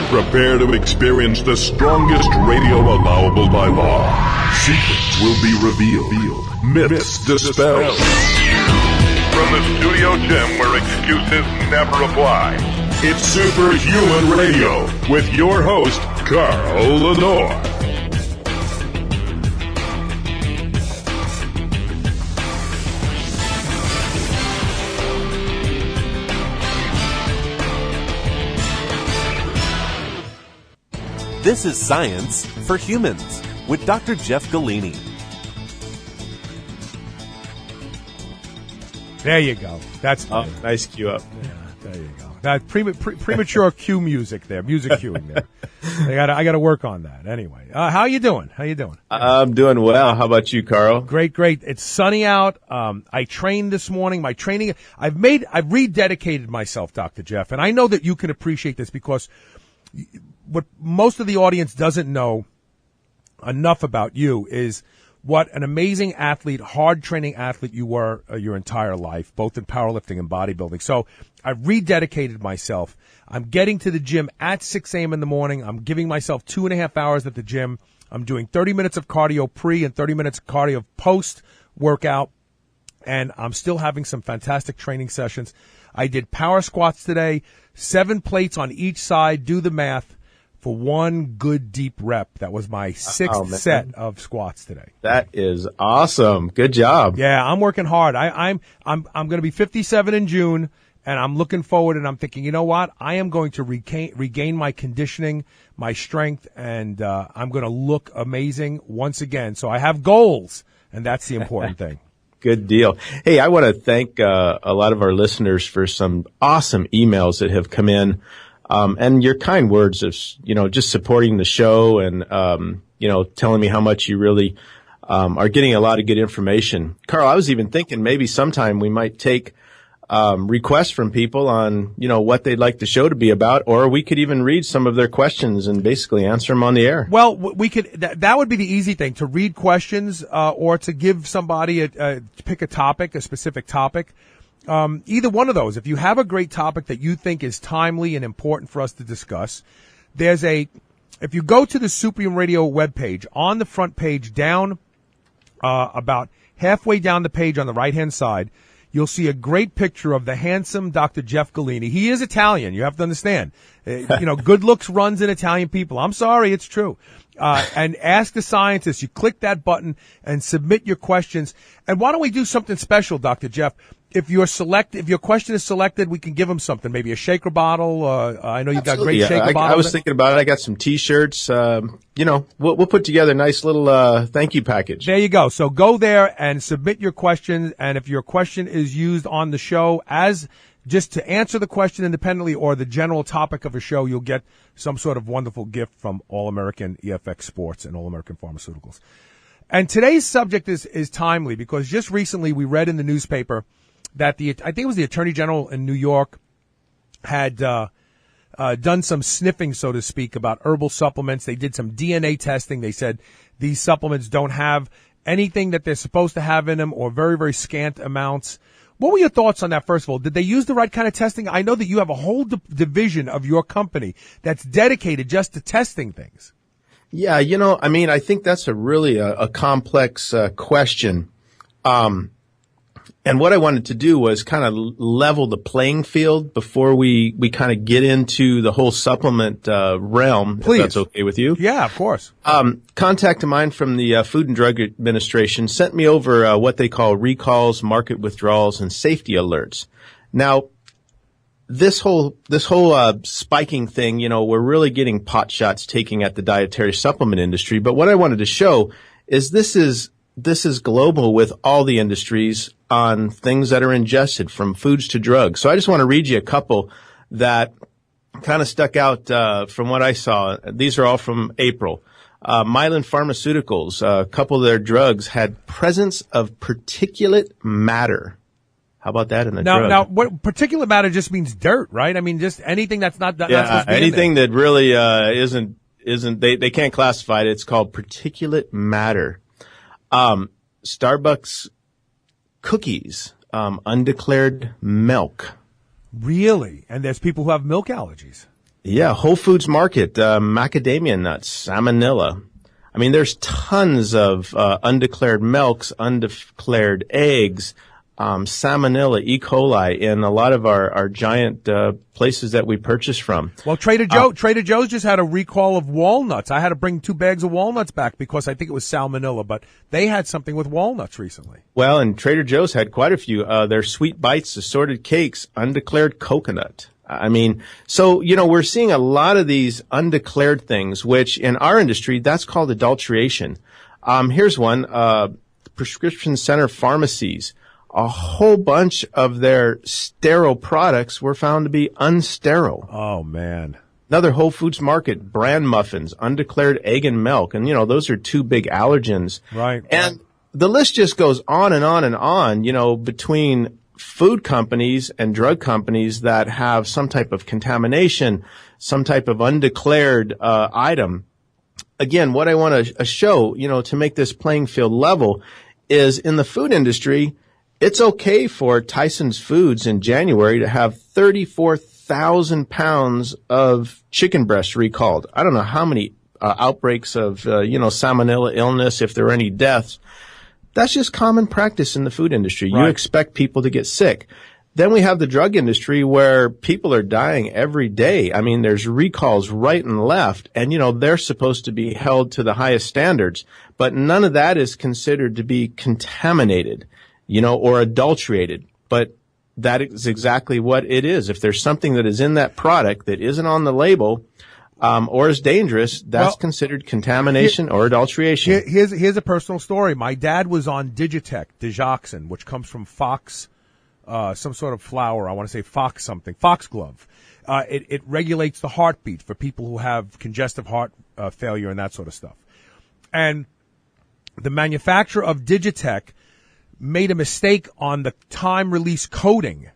Prepare to experience the strongest radio allowable by law. Secrets will be revealed. Myths dispelled. From the studio gym where excuses never apply. It's Superhuman Radio with your host, Carl Lanore. This is Science for Humans with Dr. Jeff Golini. There you go. That's nice cue up. Yeah, there you go. That premature cue music there, music cueing there. I got to work on that. Anyway, how you doing? I'm doing well. How about you, Carl? Great. It's sunny out. I trained this morning. My training, I've rededicated myself, Dr. Jeff, and I know that you can appreciate this because what most of the audience doesn't know enough about you is what an amazing athlete, hard training athlete you were your entire life, both in powerlifting and bodybuilding. So I've rededicated myself. I'm getting to the gym at 6 a.m. in the morning. I'm giving myself 2.5 hours at the gym. I'm doing 30 minutes of cardio pre and 30 minutes of cardio post workout. And I'm still having some fantastic training sessions. I did power squats today, 7 plates on each side, do the math, for one good deep rep. That was my sixth set of squats today. That is awesome. Good job. Yeah, I'm working hard. I'm going to be 57 in June, and I'm looking forward, and I'm thinking, you know what? I am going to regain my conditioning, my strength, and I'm going to look amazing once again. So I have goals, and that's the important thing. Good deal. Hey, I want to thank a lot of our listeners for some awesome emails that have come in. And your kind words of, just supporting the show and, telling me how much you really, are getting a lot of good information. Carl, I was even thinking maybe sometime we might take, requests from people on, what they'd like the show to be about, or we could even read some of their questions and basically answer them on the air. Well, we could, that would be the easy thing, to read questions, or to give somebody to pick a topic, a specific topic. Either one of those. If you have a great topic that you think is timely and important for us to discuss, if you go to the Superhuman Radio webpage, on the front page down, about halfway down the page on the right-hand side, you'll see a great picture of the handsome Dr. Jeff Golini. He is Italian. You have to understand. Good looks runs in Italian people. I'm sorry, it's true. And Ask the Scientist. You click that button and submit your questions. And why don't we do something special, Dr. Jeff? If your question is selected, we can give them something, maybe a shaker bottle. I know you've got great shaker bottles. I was thinking about it. I got some T-shirts. We'll put together a nice little thank you package. There you go. So go there and submit your questions. And if your question is used on the show as just to answer the question independently or the general topic of a show, you'll get some sort of wonderful gift from All-American EFX Sports and All-American Pharmaceuticals. And today's subject is timely because just recently we read in the newspaper that I think it was the Attorney General in New York had done some sniffing, so to speak, about herbal supplements. They did some DNA testing. They said these supplements don't have anything that they're supposed to have in them or very, very scant amounts. What were your thoughts on that, first of all? Did they use the right kind of testing? I know that you have a whole division of your company that's dedicated just to testing things. Yeah, I think that's a really a complex question. And what I wanted to do was kind of level the playing field before we kind of get into the whole supplement realm. Please. If that's okay with you. Yeah, of course. Contact of mine from the Food and Drug Administration sent me over what they call recalls, market withdrawals, and safety alerts. Now, this whole spiking thing, we're really getting pot shots taken at the dietary supplement industry. But what I wanted to show is this is global with all the industries on things that are ingested, from foods to drugs. So I just want to read you a couple that kind of stuck out from what I saw. These are all from April. Mylan Pharmaceuticals, a couple of their drugs had presence of particulate matter. How about that in the drug? Now, what particulate matter just means dirt, right? I mean, just anything that's not anything that really isn't. They can't classify it. It's called particulate matter. Starbucks cookies, undeclared milk. Really? And there's people who have milk allergies. Yeah, Whole Foods Market, macadamia nuts, salmonella. I mean, there's tons of undeclared milks, undeclared eggs, salmonella, E. coli in a lot of our giant places that we purchase from. Well, Trader Joe's just had a recall of walnuts. I had to bring 2 bags of walnuts back because I think it was salmonella, but they had something with walnuts recently. Well, and Trader Joe's had quite a few. Their sweet bites, assorted cakes, undeclared coconut. I mean, so, we're seeing a lot of these undeclared things, which in our industry, that's called adulteration. Here's one, prescription center pharmacies. A whole bunch of their sterile products were found to be unsterile. Oh, man. Another Whole Foods Market, bran muffins, undeclared egg and milk. And, those are 2 big allergens. Right. And the list just goes on and on and on, between food companies and drug companies that have some type of contamination, some type of undeclared item. Again, what I want to show, to make this playing field level is in the food industry, it's okay for Tyson's Foods in January to have 34,000 pounds of chicken breast recalled. I don't know how many outbreaks of, salmonella illness, if there are any deaths. That's just common practice in the food industry. Right. You expect people to get sick. Then we have the drug industry where people are dying every day. I mean, there's recalls right and left, and, they're supposed to be held to the highest standards, but none of that is considered to be contaminated, or adulterated. But that is exactly what it is. If there's something that is in that product that isn't on the label, or is dangerous, that's considered contamination or adulteration. Here's a personal story. My dad was on Digitech, digoxin, which comes from fox, some sort of flower. I want to say foxglove. It regulates the heartbeat for people who have congestive heart failure and that sort of stuff. And the manufacturer of Digitech made a mistake on the time release coating.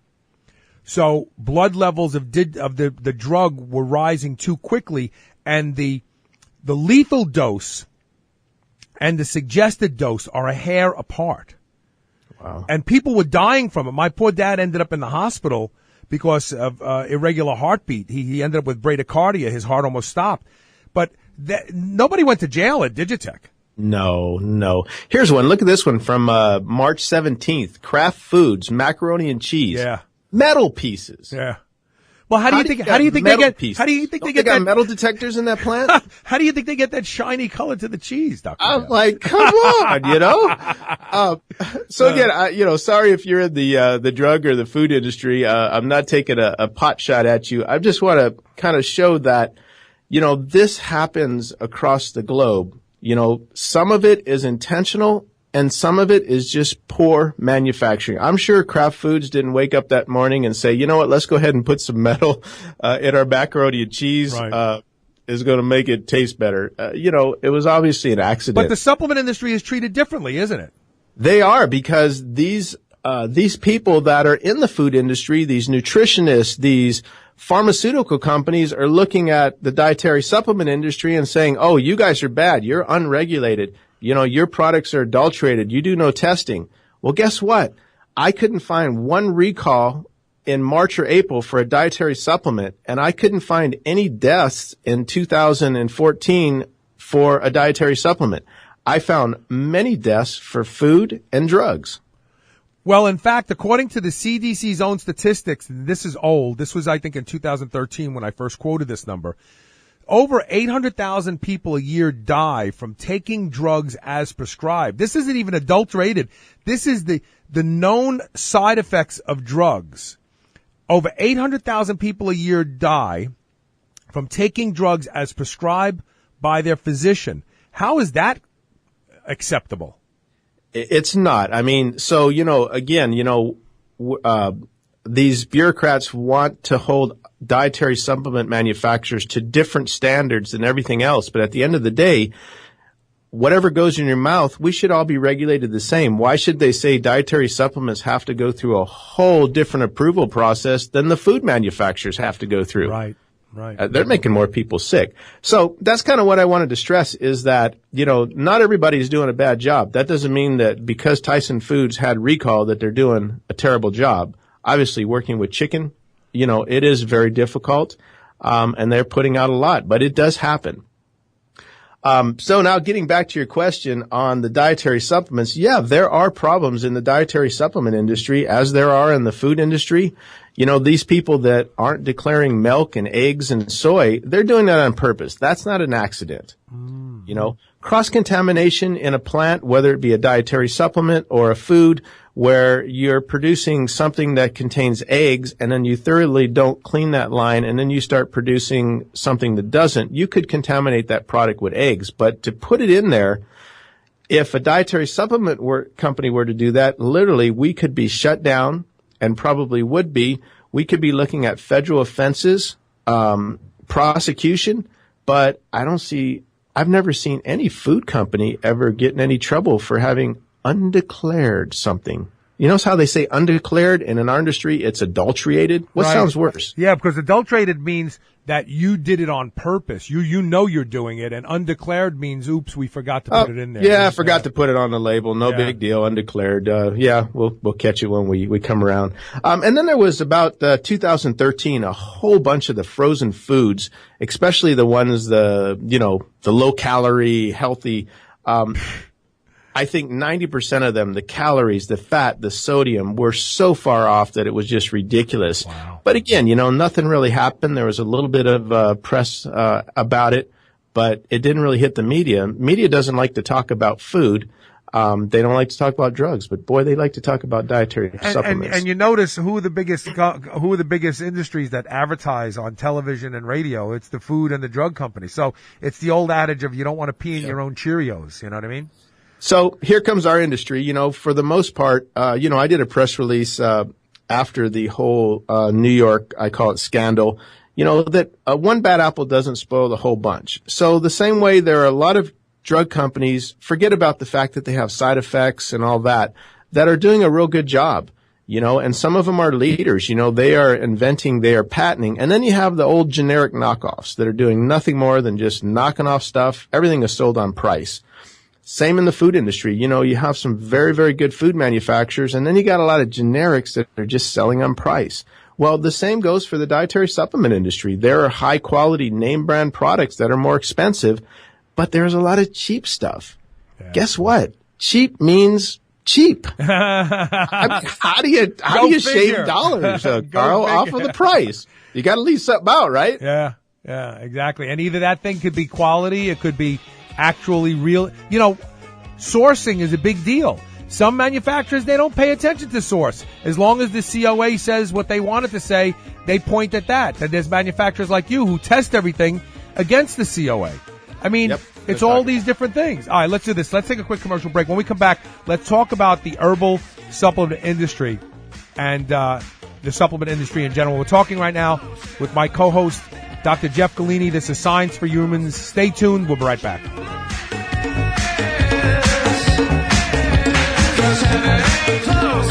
So blood levels of the drug were rising too quickly, and the lethal dose and the suggested dose are a hair apart. Wow. And people were dying from it. My poor dad ended up in the hospital because of irregular heartbeat. He ended up with bradycardia. His heart almost stopped. But nobody went to jail at Digitech. No. Here's one. Look at this one from March 17th. Kraft Foods, macaroni and cheese. Yeah. Metal pieces. Yeah. Well, how do you think they get metal detectors in that plant? How do you think they get that shiny color to the cheese, Dr. I'm like, come on, So again, sorry if you're in the drug or the food industry. I'm not taking a pot shot at you. I just want to kind of show that, this happens across the globe. Some of it is intentional and some of it is just poor manufacturing. I'm sure Kraft Foods didn't wake up that morning and say, you know what, let's go ahead and put some metal in our macaroni and cheese. Right. Is going to make it taste better. It was obviously an accident. But the supplement industry is treated differently, isn't it? They are, because these people that are in the food industry, these nutritionists, these pharmaceutical companies are looking at the dietary supplement industry and saying, oh, you guys are bad. You're unregulated. Your products are adulterated. You do no testing. Well, guess what? I couldn't find one recall in March or April for a dietary supplement, and I couldn't find any deaths in 2014 for a dietary supplement. I found many deaths for food and drugs. Well, in fact, according to the CDC's own statistics, this is old. This was, I think, in 2013 when I first quoted this number. Over 800,000 people a year die from taking drugs as prescribed. This isn't even adulterated. This is the known side effects of drugs. Over 800,000 people a year die from taking drugs as prescribed by their physician. How is that acceptable? It's not. I mean, so, again, these bureaucrats want to hold dietary supplement manufacturers to different standards than everything else. But at the end of the day, whatever goes in your mouth, we should all be regulated the same. Why should they say dietary supplements have to go through a whole different approval process than the food manufacturers have to go through? Right. They're making more people sick. So that's kind of what I wanted to stress is that, not everybody's doing a bad job. That doesn't mean that because Tyson Foods had recall that they're doing a terrible job. Obviously, working with chicken, it is very difficult. and they're putting out a lot, but it does happen. So now getting back to your question on the dietary supplements, yeah, there are problems in the dietary supplement industry as there are in the food industry. You know, these people that aren't declaring milk and eggs and soy, they're doing that on purpose. That's not an accident. You know, cross-contamination in a plant, whether it be a dietary supplement or a food where you're producing something that contains eggs and then you thoroughly don't clean that line and then you start producing something that doesn't, you could contaminate that product with eggs. But to put it in there, if a dietary supplement company were to do that, literally we could be shut down and probably would be. We could be looking at federal offenses, prosecution, but I've never seen any food company ever get in any trouble for having undeclared something. You notice how they say undeclared, and in our industry it's adulterated? What sounds worse? Yeah, because adulterated means that you did it on purpose. You know you're doing it, and undeclared means, oops, we forgot to put it in there. Yeah, I forgot to put it on the label. No big deal, undeclared. We'll catch it when we come around. And then there was about 2013, a whole bunch of the frozen foods, especially the ones, the low calorie, healthy, I think 90% of them, the calories, the fat, the sodium, were so far off that it was just ridiculous. Wow. But again, nothing really happened. There was a little bit of press about it, but it didn't really hit the media. Media doesn't like to talk about food. They don't like to talk about drugs, but boy, they like to talk about dietary supplements. And you notice who are the biggest industries that advertise on television and radio? It's the food and the drug companies. So it's the old adage of you don't want to pee in your own Cheerios. You know what I mean? So here comes our industry. For the most part, I did a press release after the whole New York, I call it scandal, that one bad apple doesn't spoil the whole bunch. So the same way there are a lot of drug companies, forget about the fact that they have side effects and all that are doing a real good job, and some of them are leaders. They are inventing, they are patenting. And then you have the old generic knockoffs that are doing nothing more than just knocking off stuff. Everything is sold on price. Same in the food industry. You have some very, very good food manufacturers, and then you got a lot of generics that are just selling on price. Well, the same goes for the dietary supplement industry. There are high quality name brand products that are more expensive, but there's a lot of cheap stuff. Yeah. Guess what? Cheap means cheap. How do you shave dollars, Carl, off of the price? You got to leave something out, right? Yeah, exactly. And either that thing could be quality, it could be actually real. Sourcing is a big deal. Some manufacturers, they don't pay attention to source. As long as the COA says what they want it to say, they point at that. And there's manufacturers like you who test everything against the COA. I mean, it's all these different things. All right, let's do this. Let's take a quick commercial break. When we come back, let's talk about the herbal supplement industry and the supplement industry in general. We're talking right now with my co-host, Dr. Jeff Golini. This is Science for Humans. Stay tuned. We'll be right back.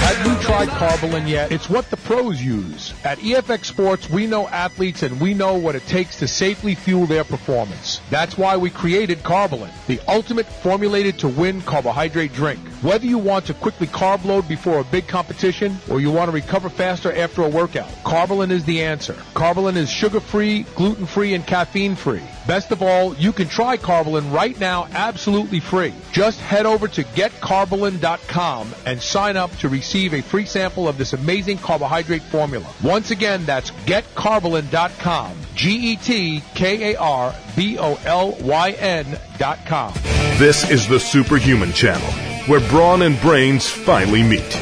Have you tried Carbolin yet? It's what the pros use. At EFX Sports, we know athletes and we know what it takes to safely fuel their performance. That's why we created Carbolin, the ultimate formulated to win carbohydrate drink. Whether you want to quickly carb load before a big competition or you want to recover faster after a workout, Carbolin is the answer. Carbolin is sugar-free, gluten-free, and caffeine-free. Best of all, you can try Carbolin right now absolutely free. Just head over to getcarbolin.com and sign up to receive a free sample of this amazing carbohydrate formula. Once again, that's getcarbolin.com. GetCarbolyn.com. This is the Superhuman Channel, where brawn and brains finally meet.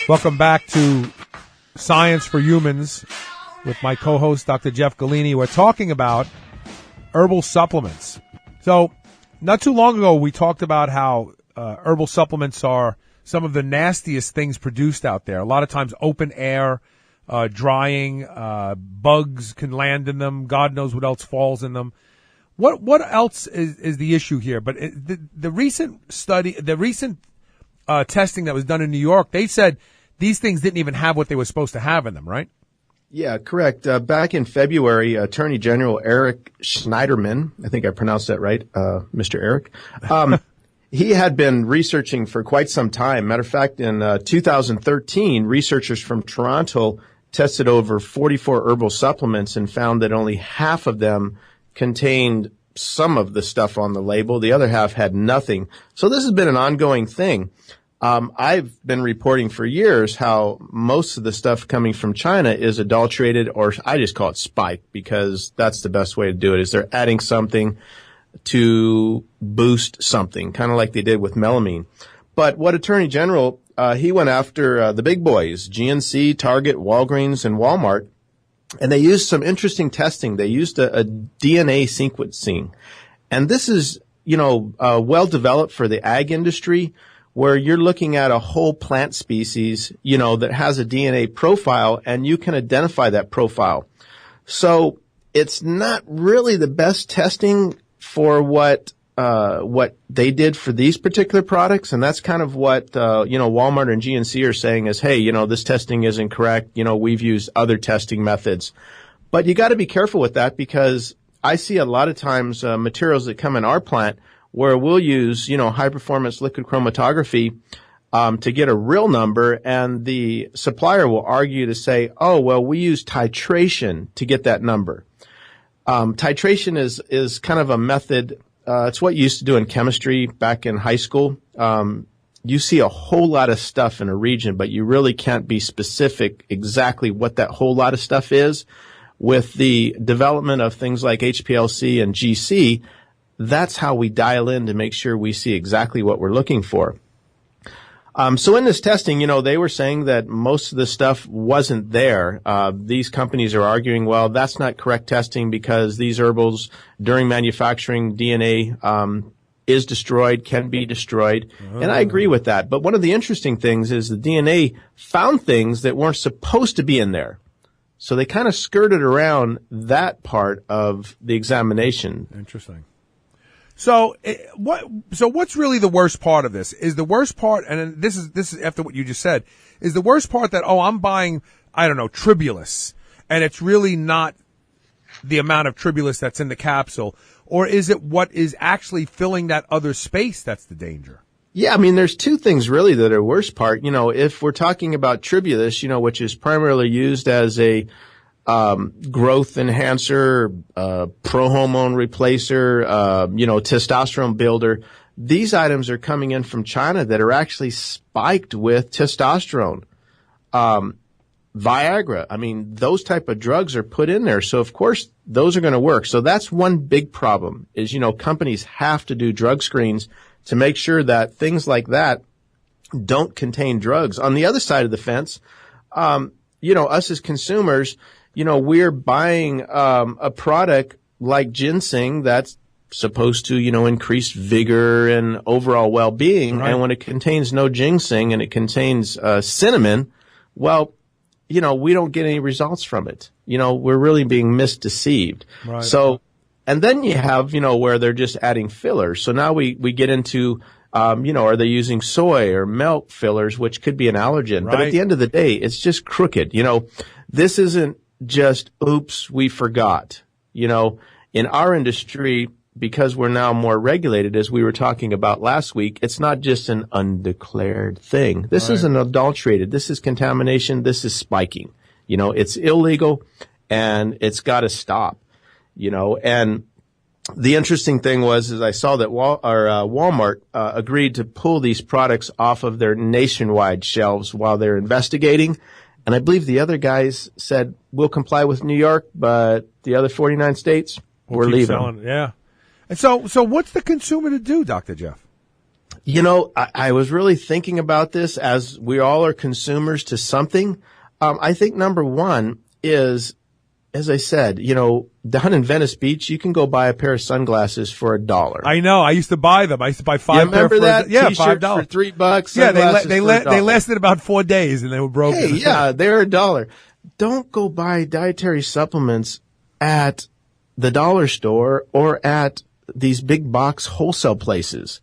Welcome back to Science for Humans with my co-host, Dr. Jeff Golini. We're talking about herbal supplements. So, not too long ago, we talked about how herbal supplements are some of the nastiest things produced out there. A lot of times open air, drying, bugs can land in them. God knows what else falls in them. What else is the issue here? But the recent study, the recent testing that was done in New York, they said these things didn't even have what they were supposed to have in them, right? Yeah, correct. Back in February, Attorney General Eric Schneiderman, I think I pronounced that right, Mr. Eric, he had been researching for quite some time. Matter of fact, in 2013, researchers from Toronto tested over 44 herbal supplements and found that only half of them contained some of the stuff on the label. The other half had nothing. So this has been an ongoing thing. I've been reporting for years how most of the stuff coming from China is adulterated, or I just call it spiked, because that's the best way to do it, is they're adding something to boost something, kind of like they did with melamine. But what Attorney General, he went after the big boys, GNC, Target, Walgreens, and Walmart, and they used some interesting testing. They used a DNA sequencing. And this is, well developed for the ag industry, where you're looking at a whole plant species, that has a DNA profile, and you can identify that profile. So it's not really the best testing for what they did for these particular products. And that's kind of what, Walmart and GNC are saying is, hey, this testing isn't correct. We've used other testing methods. But you got to be careful with that, because I see a lot of times materials that come in our plant where we'll use, high performance liquid chromatography to get a real number, and the supplier will argue to say, oh, well, we use titration to get that number. Titration is kind of a method. It's what you used to do in chemistry back in high school. You see a whole lot of stuff in a region, but you really can't be specific exactly what that whole lot of stuff is. With the development of things like HPLC and GC, that's how we dial in to make sure we see exactly what we're looking for. So in this testing, they were saying that most of the stuff wasn't there. These companies are arguing, well, that's not correct testing, because these herbals during manufacturing DNA is destroyed, can be destroyed. And I agree with that. But one of the interesting things is the DNA found things that weren't supposed to be in there. So they kind of skirted around that part of the examination. Interesting. So what's really the worst part of this? Is the worst part, and this is after what you just said, is the worst part that, I'm buying, Tribulus, and it's really not the amount of Tribulus that's in the capsule, or is it what is actually filling that other space that's the danger? Yeah, there's two things really that are worst part. If we're talking about Tribulus, which is primarily used as a growth enhancer, prohormone replacer, testosterone builder. These items are coming in from China that are actually spiked with testosterone. Viagra, those type of drugs are put in there. So of course those are going to work. So that's one big problem is, companies have to do drug screens to make sure that things like that don't contain drugs. On the other side of the fence, us as consumers, we're buying a product like ginseng that's supposed to, increase vigor and overall well-being. Right. And when it contains no ginseng and it contains cinnamon, well, we don't get any results from it. We're really being misdeceived. Right. So, and then you have, where they're just adding fillers. So now we get into, are they using soy or milk fillers, which could be an allergen. Right. But at the end of the day, it's just crooked. This isn't just, oops, we forgot. In our industry, because we're now more regulated, as we were talking about last week, it's not just an undeclared thing. This isn't adulterated. This is contamination. This is spiking. It's illegal, and it's got to stop. And the interesting thing was, I saw that Walmart agreed to pull these products off of their nationwide shelves while they're investigating. And I believe the other guys said, we'll comply with New York, but the other 49 states, we're leaving. Selling, yeah. And so what's the consumer to do, Dr. Jeff? I was really thinking about this, as we all are consumers to something. I think number one is, as I said, down in Venice Beach, you can go buy a pair of sunglasses for $1. I know. I used to buy them. I used to buy 5 remember pair that? Yeah, T-shirt $5 for $3. Yeah, they lasted about 4 days and they were broken. Hey, yeah, they're $1. Don't go buy dietary supplements at the dollar store or at these big box wholesale places.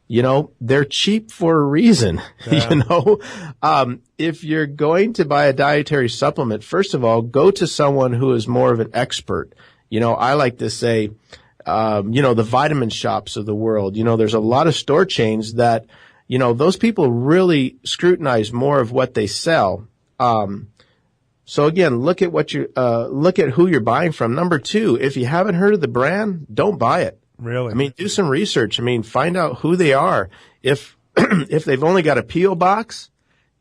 They're cheap for a reason. Yeah. If you're going to buy a dietary supplement, first of all, go to someone who is more of an expert. I like to say, the vitamin shops of the world. There's a lot of store chains that, those people really scrutinize more of what they sell. So again, look at look at who you're buying from. Number two, if you haven't heard of the brand, don't buy it. Really? I mean, do some research. I mean, find out who they are. If they've only got a P.O. box,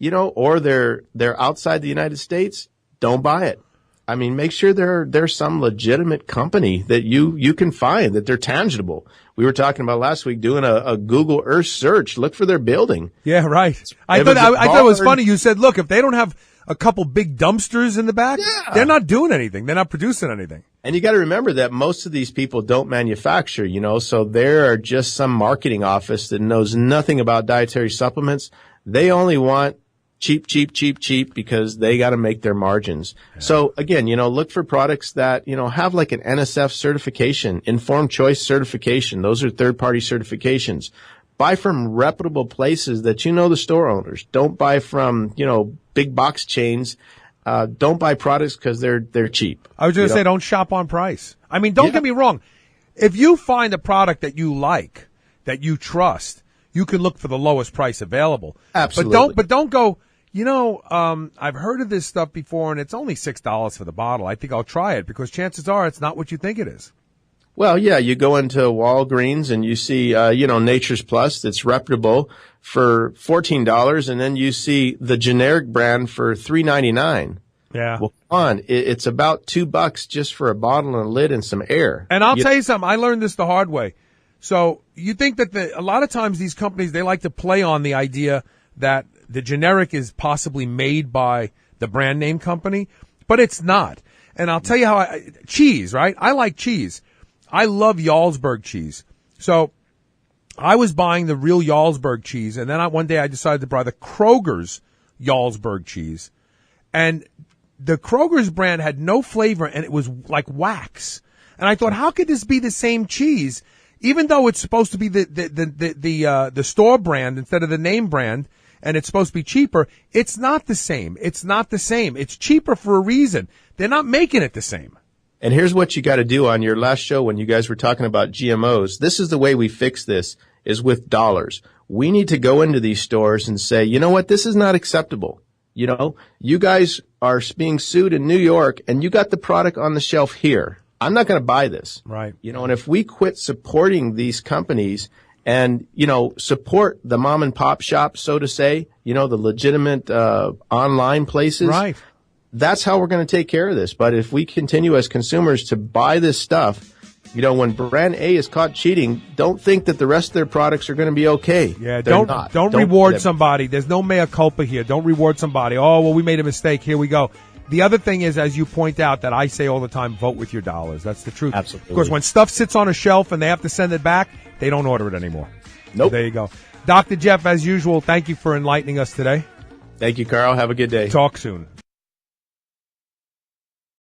or they're outside the United States, don't buy it. I mean, make sure they're some legitimate company that you can find, that they're tangible. We were talking about last week doing a Google Earth search. Look for their building. Yeah, right. I thought it was funny. You said, look, if they don't have a couple big dumpsters in the back, they're not doing anything. They're not producing anything. And you got to remember that most of these people don't manufacture, so there are just some marketing office that knows nothing about dietary supplements. They only want cheap because they got to make their margins. Yeah. So again, look for products that, have like an NSF certification, informed choice certification. Those are third-party certifications. Buy from reputable places that the store owners. Don't buy from, big box chains. Don't buy products because they're cheap. I was going to say, don't shop on price. I mean, don't get me wrong. If you find a product that you like, that you trust, you can look for the lowest price available. Absolutely. But don't go, I've heard of this stuff before and it's only $6 for the bottle. I think I'll try it because chances are it's not what you think it is. Well, yeah, you go into Walgreens and you see, Nature's Plus that's reputable for $14, and then you see the generic brand for $3.99. Yeah. Well, come on, it's about $2 just for a bottle and a lid and some air. And I'll tell you something. I learned this the hard way. So you think that a lot of times these companies, they like to play on the idea that the generic is possibly made by the brand name company, but it's not. And I'll tell you how cheese, right? I like cheese. I love Jarlsberg cheese. So I was buying the real Jarlsberg cheese, and then one day I decided to buy the Kroger's Jarlsberg cheese. And the Kroger's brand had no flavor, and it was like wax. And I thought, how could this be the same cheese, even though it's supposed to be the store brand instead of the name brand, and it's supposed to be cheaper? It's not the same. It's not the same. It's cheaper for a reason. They're not making it the same. And here's what you got to do on your last show when you guys were talking about GMOs. This is the way we fix this, is with dollars. We need to go into these stores and say, you know what, this is not acceptable. You guys are being sued in New York and you got the product on the shelf here. I'm not going to buy this. Right. And if we quit supporting these companies and, support the mom and pop shops, so to say, the legitimate online places. Right. That's how we're going to take care of this. But if we continue as consumers to buy this stuff, when brand A is caught cheating, don't think that the rest of their products are going to be okay. Yeah, don't reward somebody. There's no mea culpa here. Don't reward somebody. Oh, well, we made a mistake. Here we go. The other thing is, as you point out, that I say all the time, vote with your dollars. That's the truth. Absolutely. Because when stuff sits on a shelf and they have to send it back, they don't order it anymore. Nope. So there you go. Dr. Jeff, as usual, thank you for enlightening us today. Thank you, Carl. Have a good day. Talk soon.